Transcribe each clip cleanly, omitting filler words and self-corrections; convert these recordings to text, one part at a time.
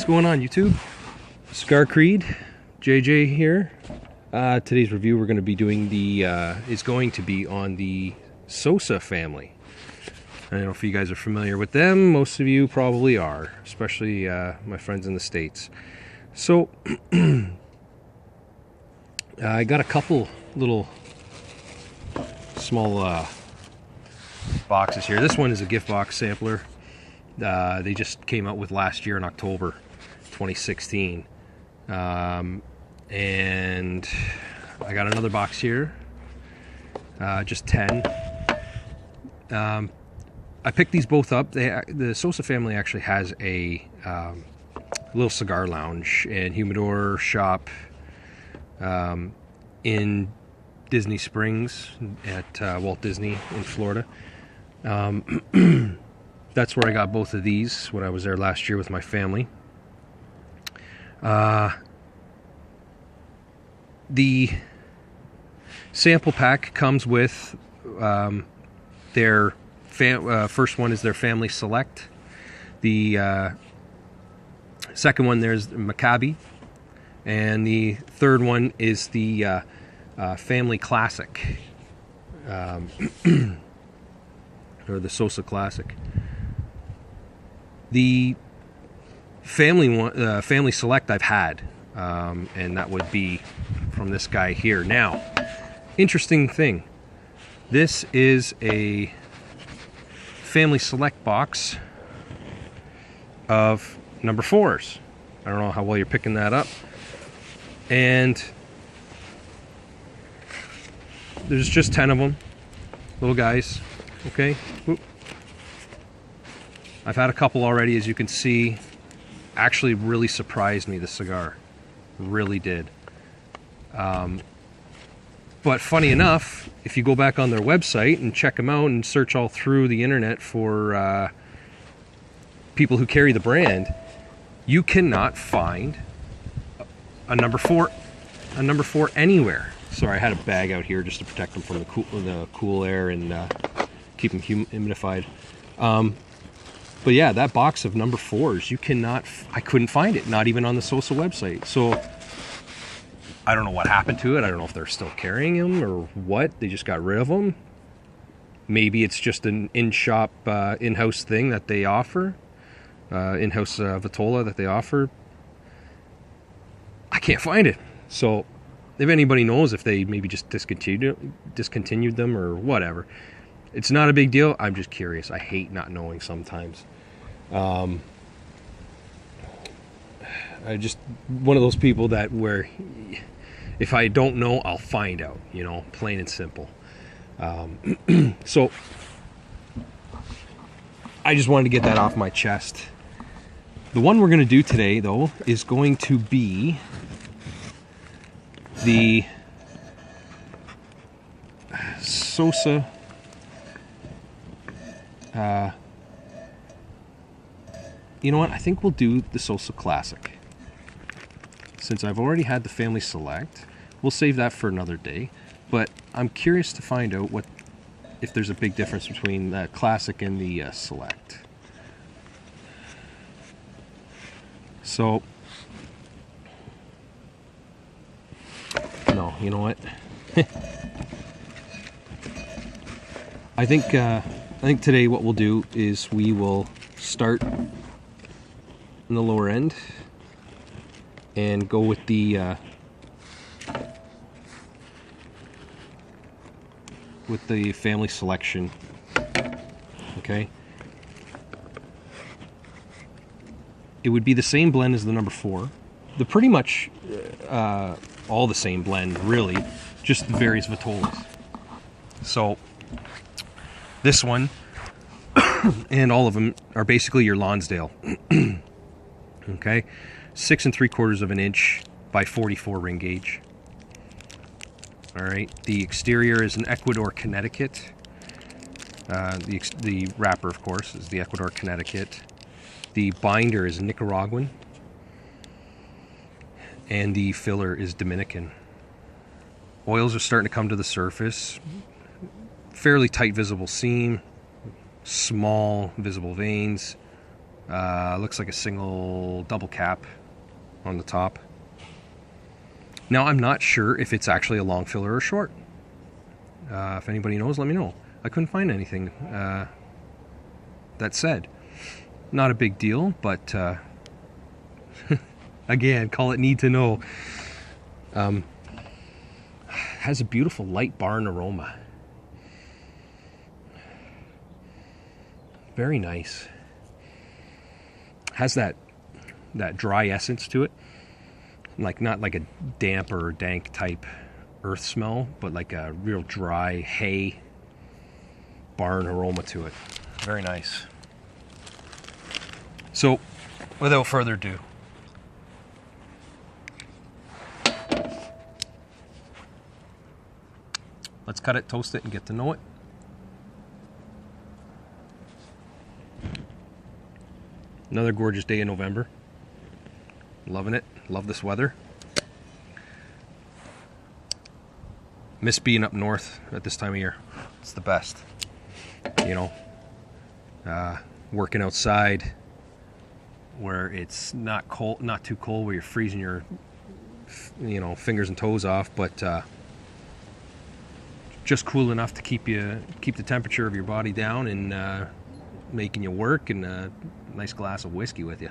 What's going on, YouTube? Cigar Creed, JJ here. Today's review we're going to be doing is going to be on the Sosa family. I don't know if you guys are familiar with them. Most of you probably are, especially my friends in the States. So I got a couple little small boxes here. This one is a gift box sampler. They just came out with last year in October 2016. And I got another box here, just 10. I picked these both up. The Sosa family actually has a little cigar lounge and humidor shop in Disney Springs at Walt Disney in Florida. That's where I got both of these when I was there last year with my family. The sample pack comes with their first one is their family select. The second one there's Maccabi, and the third one is the family classic, or the Sosa classic. The family select I've had, and that would be from this guy here. Now, interesting thing, this is a family select box of number 4s. I don't know how well you're picking that up. And there's just 10 of them, little guys. Okay. Oop. I've had a couple already, as you can see. Actually really surprised me, the cigar. Really did. But funny enough, if you go back on their website and check them out and search all through the internet for people who carry the brand, you cannot find a number 4 anywhere. Sorry, I had a bag out here just to protect them from the cool air and keep them humidified. But yeah, that box of number 4s, I couldn't find it, not even on the Sosa website. So I don't know what happened to it. I don't know if they're still carrying them or what. They just got rid of them. Maybe it's just an in-shop, in-house thing that they offer. In-house vitola that they offer. I can't find it. So if anybody knows if they maybe just discontinued them or whatever, it's not a big deal. I'm just curious. I hate not knowing sometimes. I just one of those people that where if I don't know, I'll find out, plain and simple. So I just wanted to get that off my chest. The one we're going to do today, though, is going to be the Sosa you know what? I think we'll do the Sosa Classic. Since I've already had the family select, we'll save that for another day. But I'm curious to find out if there's a big difference between the Classic and the Select. So, no, you know what? I think today what we'll do is we will start in the lower end and go with the family selection. Okay, it would be the same blend as the number 4. They're pretty much all the same blend, really, just the various vitolas. So this one and all of them are basically your Lonsdale. Okay, 6 3/4 inch by 44 ring gauge. All right, the exterior is an Ecuador Connecticut. The wrapper, of course, is the Ecuador Connecticut. The binder is Nicaraguan, and the filler is Dominican. Oils are starting to come to the surface. Fairly tight visible seam, small visible veins. Looks like a single double cap on the top. Now, I'm not sure if it's actually a long filler or short. If anybody knows, let me know. I couldn't find anything that said. Not a big deal, but again, call it need to know. Has a beautiful light barn aroma. Very nice. Has that dry essence to it. Like, not like a damp or dank type earth smell, but like a real dry hay barn aroma to it. Very nice. So, without further ado, let's cut it, toast it, and get to know it. Another gorgeous day in November. Loving it. Love this weather. Miss being up north at this time of year. It's the best. You know, working outside where it's not cold, not too cold, where you're freezing your, fingers and toes off, but just cool enough to keep the temperature of your body down and making you work, and a nice glass of whiskey with you.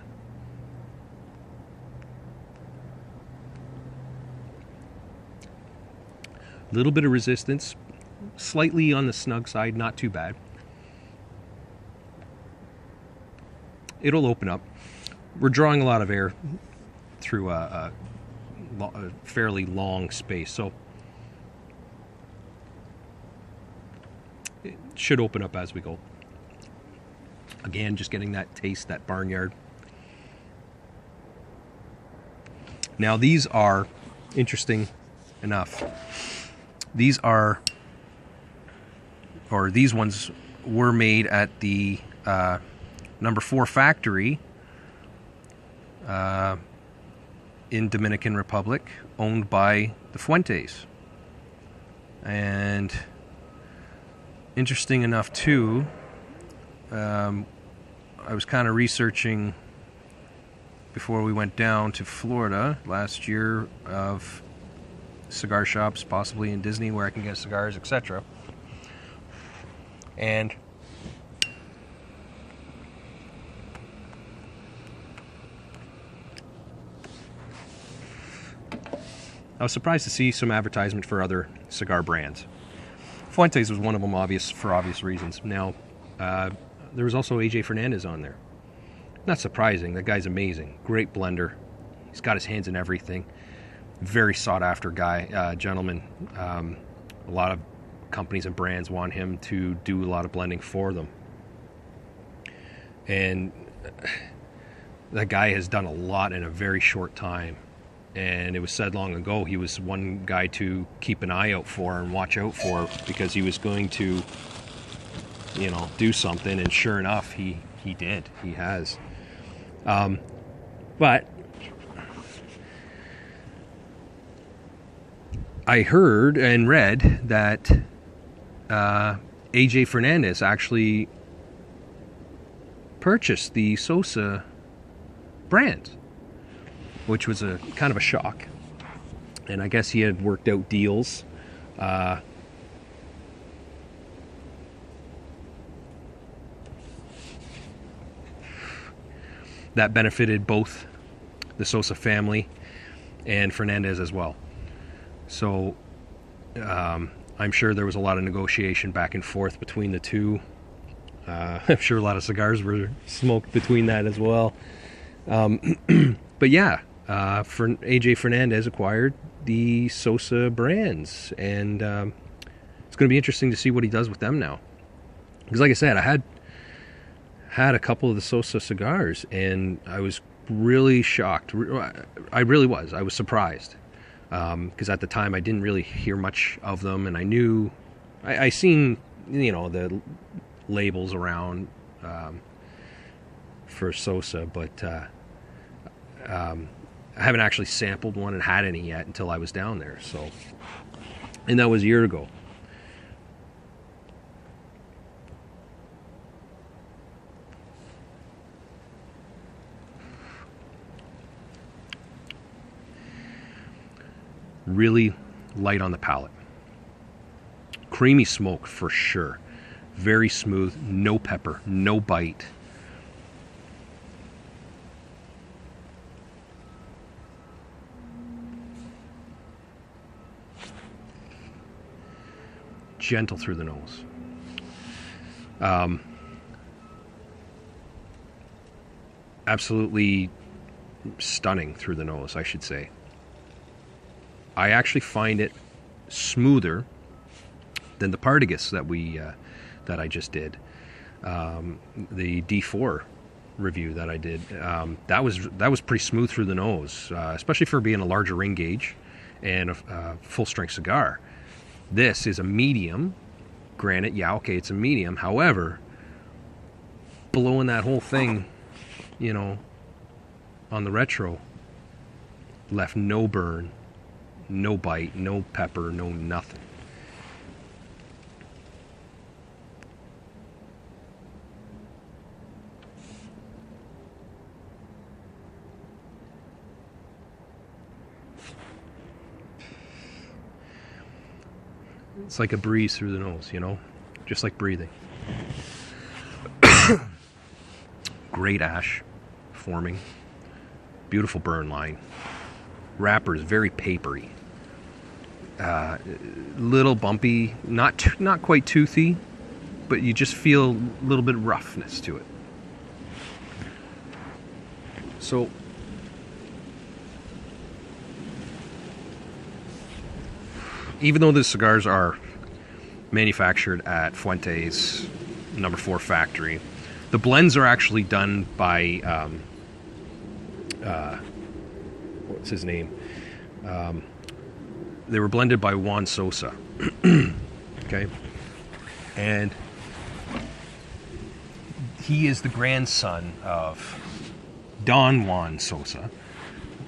Little bit of resistance, slightly on the snug side, not too bad. It'll open up. We're drawing a lot of air through a fairly long space, so it should open up as we go. Again, just getting that taste, that barnyard. Now, these are interesting enough. These ones were made at the number 4 factory in Dominican Republic, owned by the Fuentes. And interesting enough too, I was kind of researching before we went down to Florida last year of cigar shops, possibly in Disney, where I can get cigars, etc. And I was surprised to see some advertisement for other cigar brands. Fuentes was one of them, for obvious reasons. Now, there was also A.J Fermandez on there. Not surprising. That guy's amazing. Great blender. He's got his hands in everything. Very sought-after guy, gentleman. A lot of companies and brands want him to do a lot of blending for them. And that guy has done a lot in a very short time. And it was said long ago he was one guy to keep an eye out for and watch out for, because he was going to, do something. And sure enough, he did. He has. But I heard and read that A.J Fermandez actually purchased the Sosa brand, which was a kind of a shock. And I guess he had worked out deals that benefited both the Sosa family and Fermandez as well. So I'm sure there was a lot of negotiation back and forth between the two. I'm sure a lot of cigars were smoked between that as well. But yeah, A.J Fermandez acquired the Sosa brands, and it's going to be interesting to see what he does with them now. Because like I said, I had a couple of the Sosa cigars, and I was really shocked. I really was. I was surprised. Because at the time I didn't really hear much of them, and I knew, I seen, the labels around for Sosa, but I haven't actually sampled one and had any yet until I was down there. So, and that was a year ago. Really light on the palate. Creamy smoke for sure. Very smooth, no pepper, no bite. Gentle through the nose. Absolutely stunning through the nose, I should say. I actually find it smoother than the Partagas that I just did. The D4 review that I did, that was pretty smooth through the nose, especially for being a larger ring gauge and a full strength cigar. This is a medium. Granted, yeah, okay, it's a medium. However, blowing that whole thing, you know, on the retro, left no burn, no bite, no pepper, no nothing. It's like a breeze through the nose, you know, just like breathing. Great ash forming, beautiful burn line. Wrapper is very papery, little bumpy, not quite toothy, but you just feel a little bit of roughness to it. So even though the cigars are manufactured at Fuente's No. 4 factory, the blends are actually done by, what's his name? They were blended by Juan Sosa. Okay? And he is the grandson of Don Juan Sosa,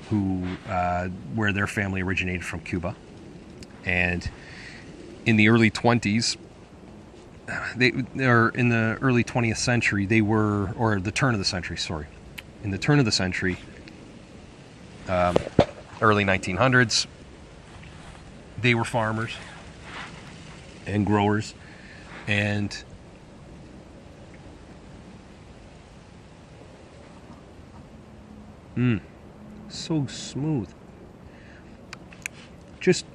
who, where their family originated from Cuba. And in the early 20s, or in the early 20th century, they were, or the turn of the century, sorry. In the turn of the century, early 1900s, they were farmers and growers, and so smooth. Just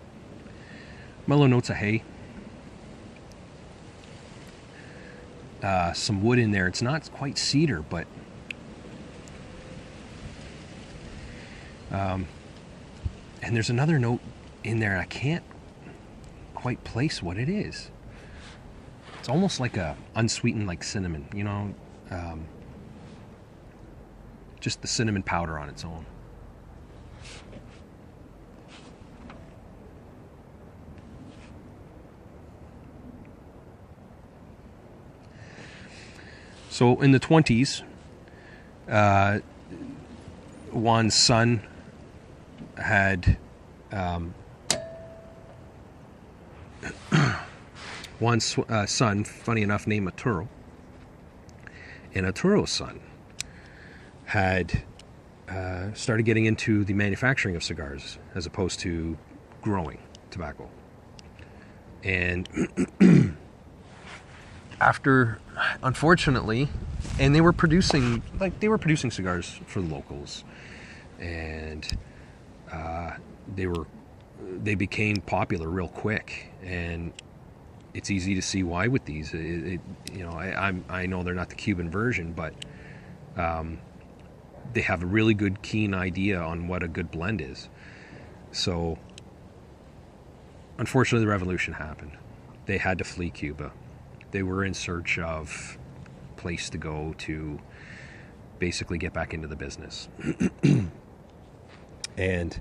mellow notes of hay. Some wood in there. It's not quite cedar, but and there's another note in there. I can't quite place what it is. It's almost like a unsweetened, like cinnamon, you know, just the cinnamon powder on its own. So in the 20s, Juan's son had Juan's son, funny enough, named Arturo, and Arturo's son had started getting into the manufacturing of cigars as opposed to growing tobacco. And after, unfortunately, and they were producing cigars for the locals, and they became popular real quick, and it's easy to see why with these. You know, I know they're not the Cuban version, but they have a really good, keen idea on what a good blend is. So, unfortunately, the revolution happened. They had to flee Cuba. They were in search of a place to go to basically get back into the business. And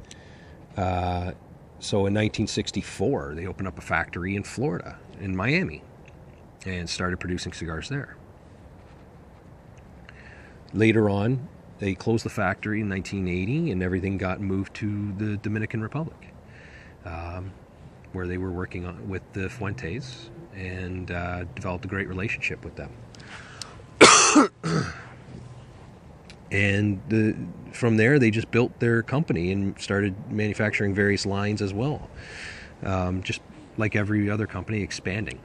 so in 1964, they opened up a factory in Florida, in Miami, and started producing cigars there. Later on, they closed the factory in 1980, and everything got moved to the Dominican Republic, where they were working with the Fuentes, and developed a great relationship with them. And from there, they just built their company and started manufacturing various lines as well. Just like every other company, expanding.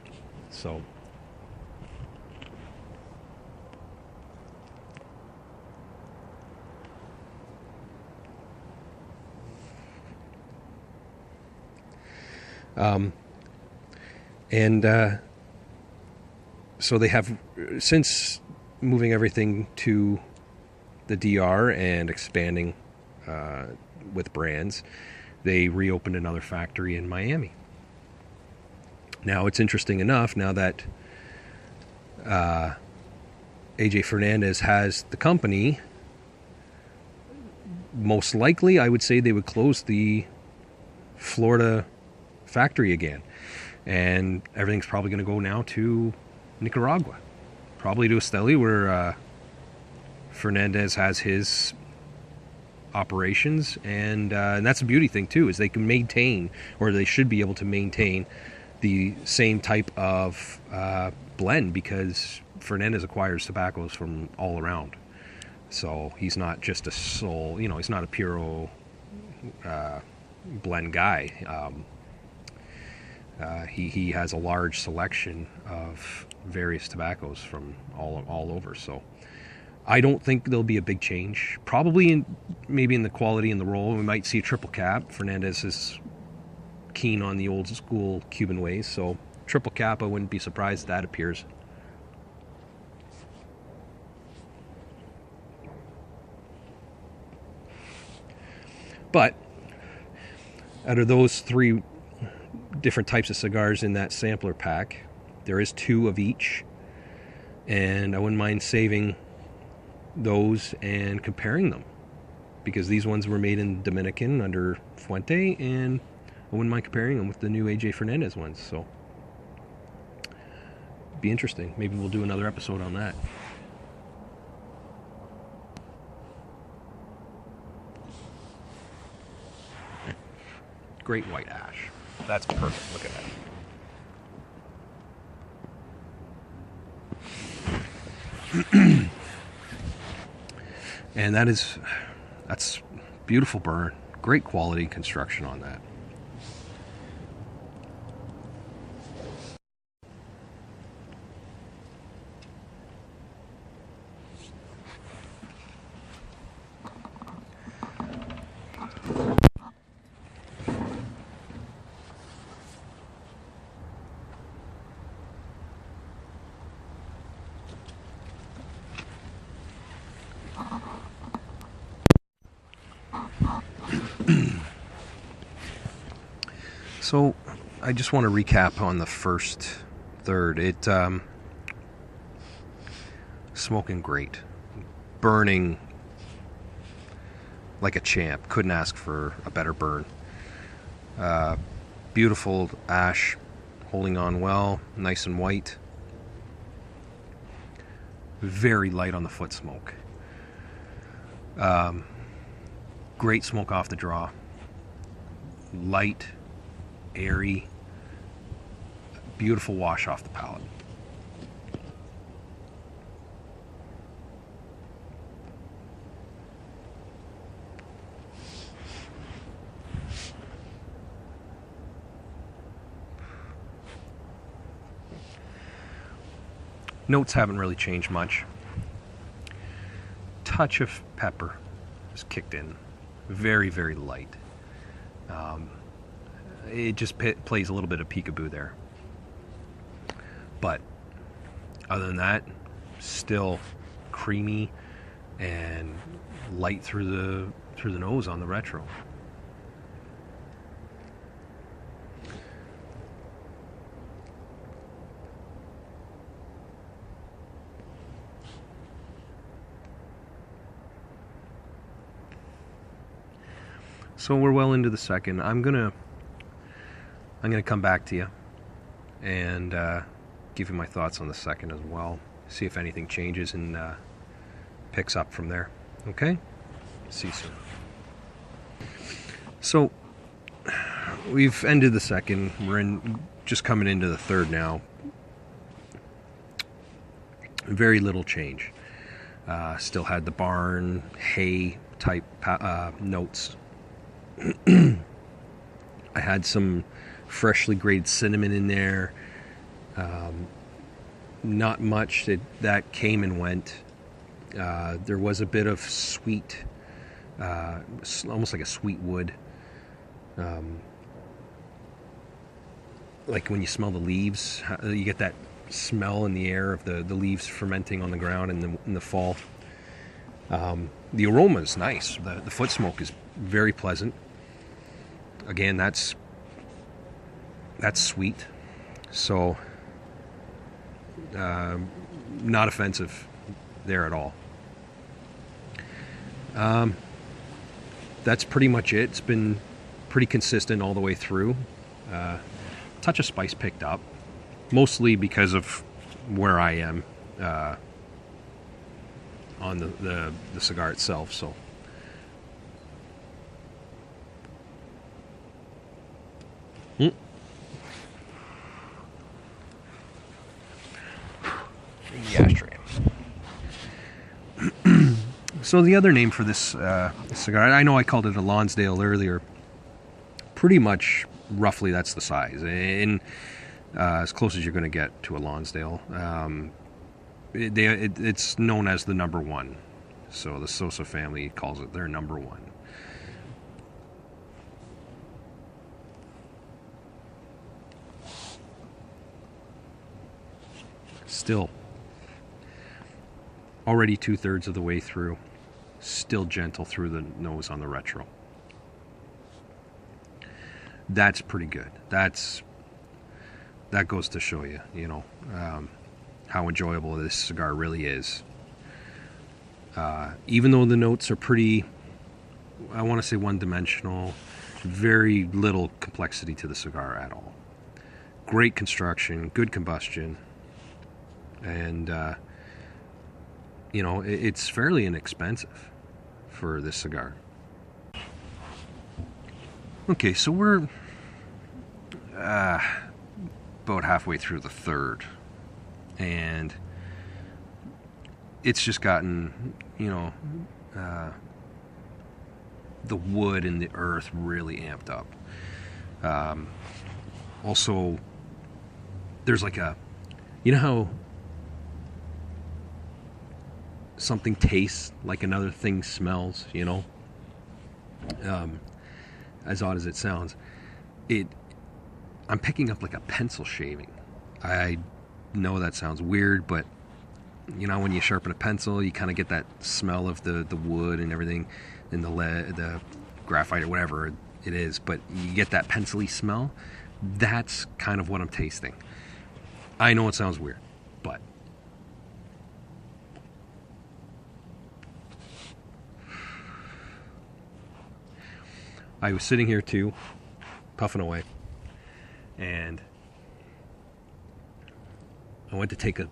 So, so they have, since moving everything to the DR and expanding with brands, they reopened another factory in Miami. Now, it's interesting enough, now that A.J Fermandez has the company, most likely I would say they would close the Florida factory again. And everything's probably going to go now to Nicaragua. Probably to Esteli, where Fermandez has his operations. And that's a beauty thing, too, is they can maintain, or they should be able to maintain, the same type of blend, because Fermandez acquires tobaccos from all around. So he's not just a sole, he's not a puro blend guy. He has a large selection of various tobaccos from all over. So I don't think there'll be a big change. Probably maybe in the quality and the roll. We might see a triple cap. Fermandez is keen on the old school Cuban ways, so triple cap, I wouldn't be surprised if that appears. But out of those 3 different types of cigars in that sampler pack, there is 2 of each, and I wouldn't mind saving those and comparing them, because these ones were made in Dominican under Fuente, and I wouldn't mind comparing them with the new A.J Fermandez ones. So be interesting. Maybe we'll do another episode on that. Great white ash. That's perfect. Look at that. And that's beautiful burn. Great quality construction on that. So I just want to recap on the first third. It smoking great, burning like a champ. Couldn't ask for a better burn. Beautiful ash, holding on well, nice and white. Very light on the foot smoke. Great smoke off the draw. Light, airy, beautiful wash off the palate. Notes haven't really changed much. Touch of pepper is kicked in. Very, very light. It just plays a little bit of peekaboo there. But other than that, still creamy and light through the nose on the retro. So we're well into the second. I'm gonna come back to you and give you my thoughts on the second as well. See if anything changes and picks up from there. Okay? See you soon. So we've ended the second. We're just coming into the third now. Very little change. Still had the barn hay type notes. I had some freshly grated cinnamon in there. Not much that came and went. There was a bit of sweet, almost like a sweet wood. Like when you smell the leaves, you get that smell in the air of the leaves fermenting on the ground in the fall. The aroma is nice. The foot smoke is very pleasant. Again, that's sweet. So, not offensive there at all. That's pretty much it. It's been pretty consistent all the way through. Touch of spice picked up, mostly because of where I am on the cigar itself. So, the ashtray. So the other name for this cigar, I know I called it a Lonsdale earlier. Pretty much, roughly, that's the size, and as close as you're going to get to a Lonsdale. It's known as the number one. So the Sosa family calls it their number one. Still, already 2/3 of the way through. Still gentle through the nose on the retro. That's pretty good. That goes to show you, how enjoyable this cigar really is. Even though the notes are pretty, I want to say one-dimensional, very little complexity to the cigar at all. Great construction, good combustion, and it's fairly inexpensive for this cigar. Okay, so we're about halfway through the third, and it's just gotten, the wood and the earth really amped up. Also, there's like how something tastes like another thing smells, as odd as it sounds, I'm picking up like a pencil shaving. I know that sounds weird, but when you sharpen a pencil, you kind of get that smell of the wood and everything, and the lead, the graphite or whatever it is, but you get that pencil-y smell. That's kind of what I'm tasting. I know it sounds weird, but I was sitting here too, puffing away, and I went to take a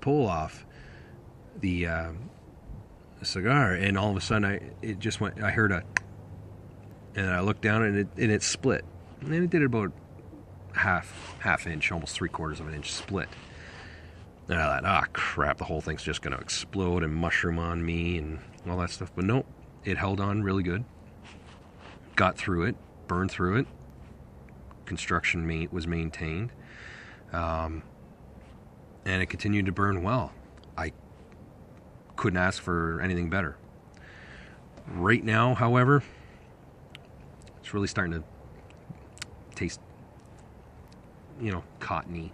pull off the cigar, and all of a sudden I heard and I looked down, and it split, and it did about half inch, almost 3/4 of an inch split. And I thought, crap, the whole thing's just going to explode and mushroom on me and all that stuff. But no, it held on really good. Got through it, burned through it. Construction was maintained. And it continued to burn well. I couldn't ask for anything better. Right now, however, it's really starting to taste, cottony.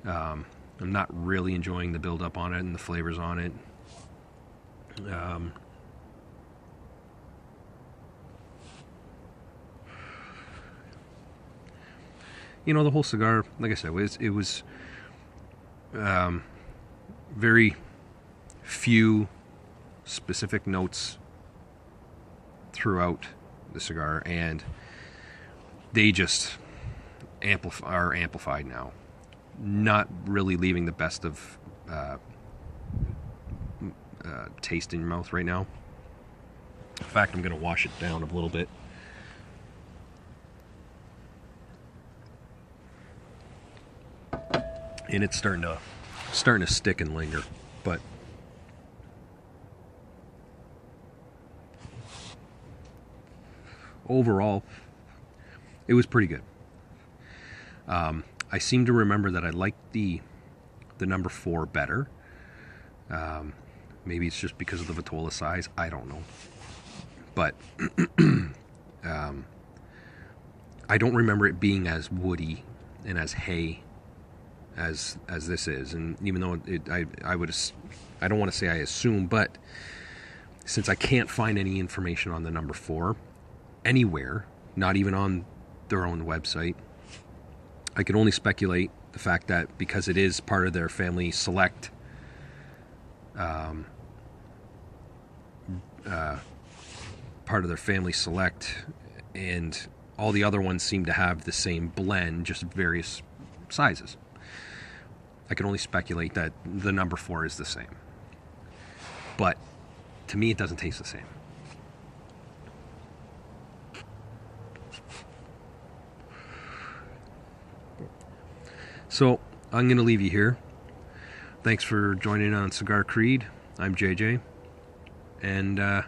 I'm not really enjoying the build-up on it and the flavors on it. The whole cigar, like I said, it was very few specific notes throughout the cigar, and they just are amplified now. Not really leaving the best of taste in your mouth right now. In fact, I'm going to wash it down a little bit. And it's starting to starting to stick and linger, but overall, it was pretty good. I seem to remember that I liked the number 4 better. Maybe it's just because of the vitola size. I don't know. But I don't remember it being as woody and as hay as this is. And even though I don't want to say I assume, but since I can't find any information on the number 4 anywhere, not even on their own website, I can only speculate the fact that because it is part of their family select and all the other ones seem to have the same blend, just various sizes. I can only speculate that the number 4 is the same. But to me, it doesn't taste the same. So I'm going to leave you here. Thanks for joining on Cigar Creed. I'm JJ. And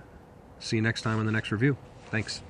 see you next time on the next review. Thanks.